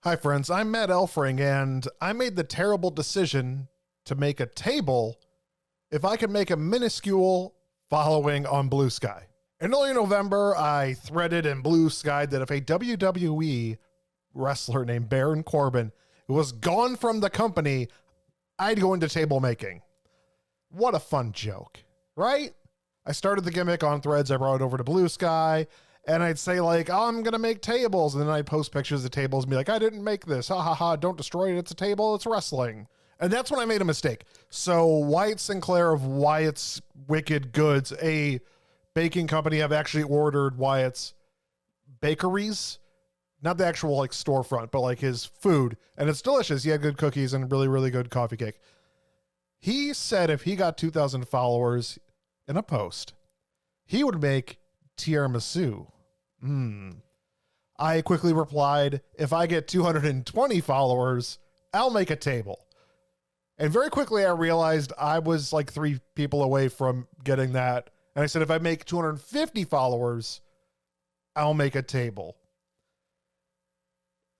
Hi friends, I'm Matt Elfring, and I made the terrible decision to make a table if I could make a minuscule following on BlueSky. In early November, I threaded in BlueSky that if a WWE wrestler named Baron Corbin was gone from the company, I'd go into table making. What a fun joke, right? I started the gimmick on threads, I brought it over to BlueSky, and I'd say like, oh, I'm going to make tables. And then I'd post pictures of tables and be like, I didn't make this. Ha ha ha. Don't destroy it. It's a table. It's wrestling. And that's when I made a mistake. So Wyatt Sinclair of Wyatt's Wicked Goods, a baking company, I've actually ordered Wyatt's bakeries, not the actual like storefront, but like his food. And it's delicious. He had good cookies and really, really good coffee cake. He said if he got 2,000 followers in a post, he would make tiramisu. I quickly replied, if I get 220 followers, I'll make a table. And very quickly I realized I was like 3 people away from getting that. And I said, if I make 250 followers, I'll make a table.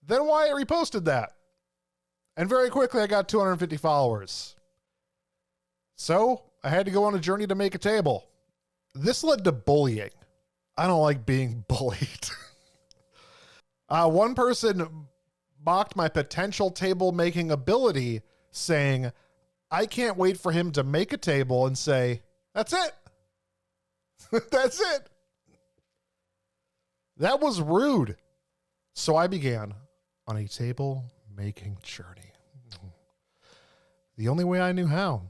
Then Wyatt reposted that. And very quickly I got 250 followers. So I had to go on a journey to make a table. This led to bullying. I don't like being bullied. One person mocked my potential table making ability, saying, I can't wait for him to make a table and say, that's it. That's it. That was rude. So I began on a table making journey. The only way I knew how.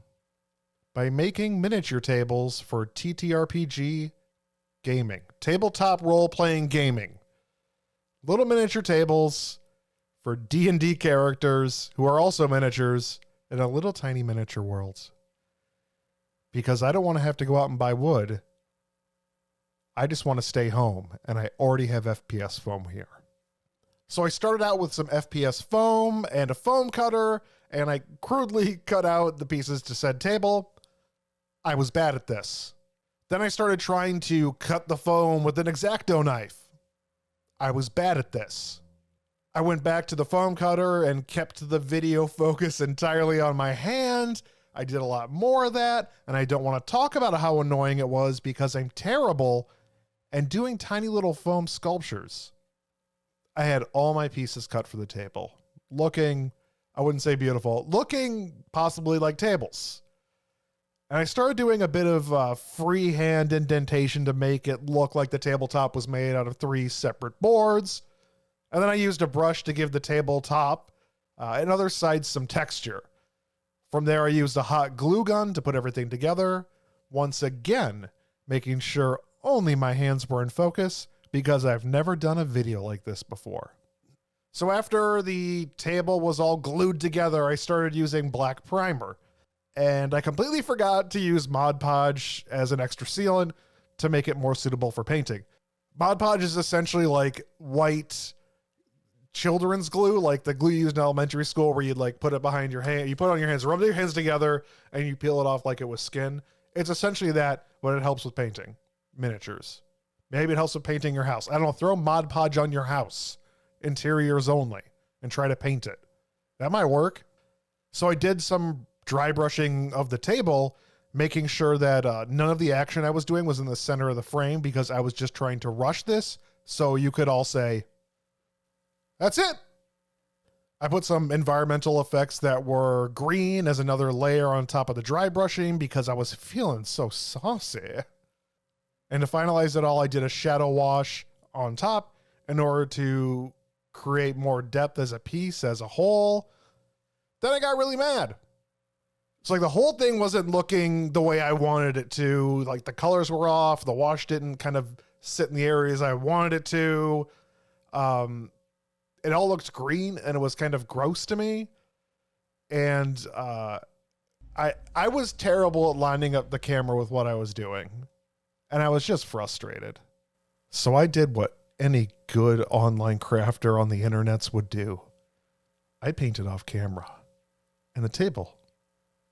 By making miniature tables for TTRPG gaming, tabletop role-playing gaming, little miniature tables for D&D characters who are also miniatures in a little tiny miniature world. Because I don't want to have to go out and buy wood. I just want to stay home, and I already have FPS foam here. So I started out with some FPS foam and a foam cutter, and I crudely cut out the pieces to said table. I was bad at this. Then I started trying to cut the foam with an X-Acto knife. I was bad at this. I went back to the foam cutter and kept the video focus entirely on my hand. I did a lot more of that, and I don't want to talk about how annoying it was because I'm terrible and doing tiny little foam sculptures. I had all my pieces cut for the table, looking, I wouldn't say beautiful, looking possibly like tables. And I started doing a bit of freehand indentation to make it look like the tabletop was made out of 3 separate boards. And then I used a brush to give the tabletop and other sides some texture. From there, I used a hot glue gun to put everything together. Once again, making sure only my hands were in focus because I've never done a video like this before. So after the table was all glued together, I started using black primer. And I completely forgot to use Mod Podge as an extra sealant to make it more suitable for painting. Mod Podge is essentially like white children's glue, like the glue you used in elementary school where you'd like put it behind your hand, you put it on your hands, rub your hands together, and you peel it off like it was skin. It's essentially that, but it helps with painting miniatures. Maybe it helps with painting your house. I don't know, throw Mod Podge on your house, interiors only, and try to paint it. That might work. So I did some dry brushing of the table, making sure that none of the action I was doing was in the center of the frame because I was just trying to rush this. So you could all say, that's it. I put some environmental effects that were green as another layer on top of the dry brushing because I was feeling so saucy. And to finalize it all, I did a shadow wash on top in order to create more depth as a piece, as a whole. Then I got really mad. It's like the whole thing wasn't looking the way I wanted it to. Like the colors were off. The wash didn't kind of sit in the areas I wanted it to. It all looked green and it was kind of gross to me. And I was terrible at lining up the camera with what I was doing. And I was just frustrated. So I did what any good online crafter on the internets would do. I painted off camera. And the table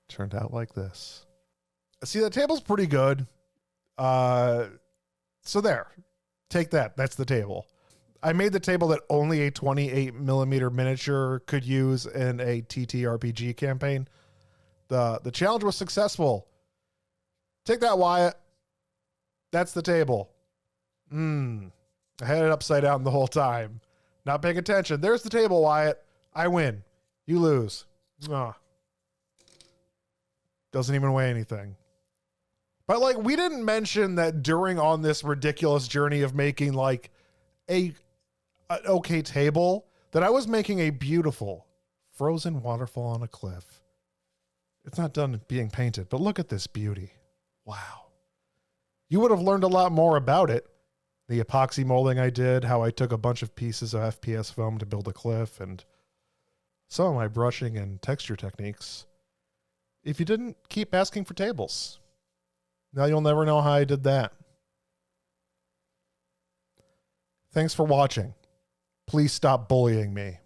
turned out like this. See, the table's pretty good. So there. Take that. That's the table. I made the table that only a 28 millimeter miniature could use in a TTRPG campaign. The challenge was successful. Take that, Wyatt. That's the table. I had it upside down the whole time. Not paying attention. There's the table, Wyatt. I win. You lose. Doesn't even weigh anything. But like, we didn't mention that during on this ridiculous journey of making like an okay table, that I was making a beautiful frozen waterfall on a cliff. It's not done being painted, but look at this beauty. Wow. You would have learned a lot more about it. The epoxy molding I did, how I took a bunch of pieces of FPS foam to build a cliff, and some of my brushing and texture techniques. If you didn't keep asking for tables. Now you'll never know how I did that. Thanks for watching. Please stop bullying me.